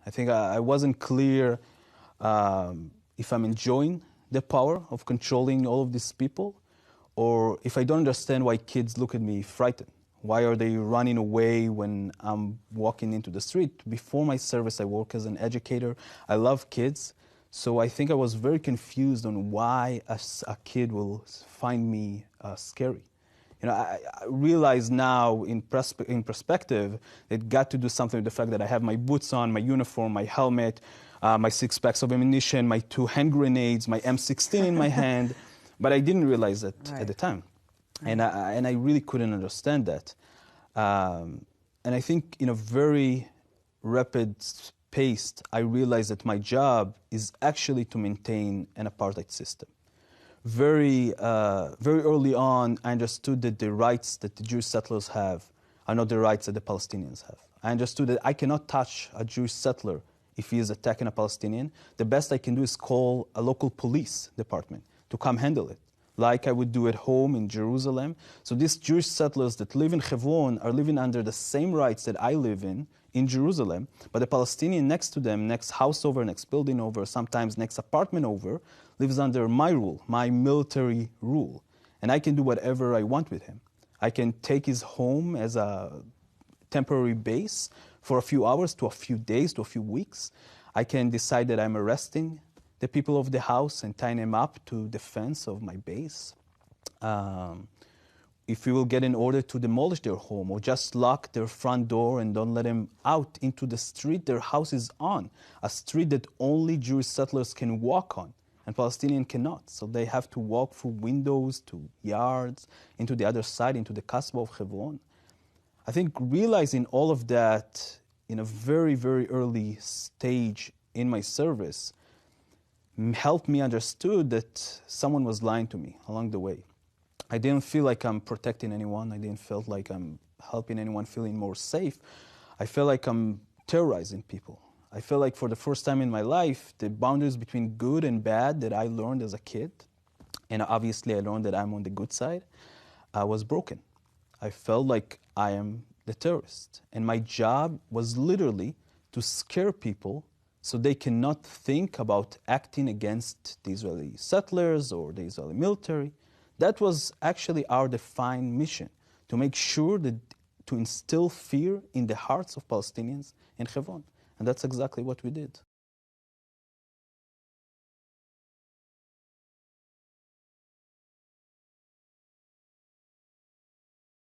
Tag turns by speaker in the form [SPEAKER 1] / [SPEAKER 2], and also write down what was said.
[SPEAKER 1] I think I wasn't clear if I'm enjoying the power of controlling all of these people, or if I don't understand why kids look at me frightened. Why are they running away when I'm walking into the street? Before my service, I work as an educator. I love kids. So I think I was very confused on why a kid will find me scary. You know, I realize now in perspective, it got to do something with the fact that I have my boots on, my uniform, my helmet, my 6 packs of ammunition, my 2 hand grenades, my M16 in my hand. But I didn't realize that at the time. Right. And I really couldn't understand that. And I think in a very rapid pace, I realized that my job is actually to maintain an apartheid system. Very early on, I understood that the rights that the Jewish settlers have are not the rights that the Palestinians have. I understood that I cannot touch a Jewish settler if he is attacking a Palestinian. The best I can do is call a local police department to come handle it, like I would do at home in Jerusalem. So these Jewish settlers that live in Hebron are living under the same rights that I live in Jerusalem, but the Palestinian next to them, next house over, next building over, sometimes next apartment over, lives under my rule, my military rule. And I can do whatever I want with him. I can take his home as a temporary base for a few hours to a few days to a few weeks. I can decide that I'm arresting the people of the house and tying them up to the fence of my base. If we will get an order to demolish their home or just lock their front door and don't let them out into the street their house is on, a street that only Jewish settlers can walk on and Palestinians cannot. So they have to walk through windows to yards, into the other side, into the Kasbah of Hebron. I think realizing all of that in a very, very early stage in my service helped me understood that someone was lying to me along the way. I didn't feel like I'm protecting anyone. I didn't feel like I'm helping anyone feeling more safe. I felt like I'm terrorizing people. I felt like for the first time in my life, the boundaries between good and bad that I learned as a kid, and obviously I learned that I'm on the good side, was broken. I felt like I am the terrorist. And my job was literally to scare people so they cannot think about acting against the Israeli settlers or the Israeli military. That was actually our defined mission, to make sure that to instill fear in the hearts of Palestinians in Hebron. And that's exactly what we did.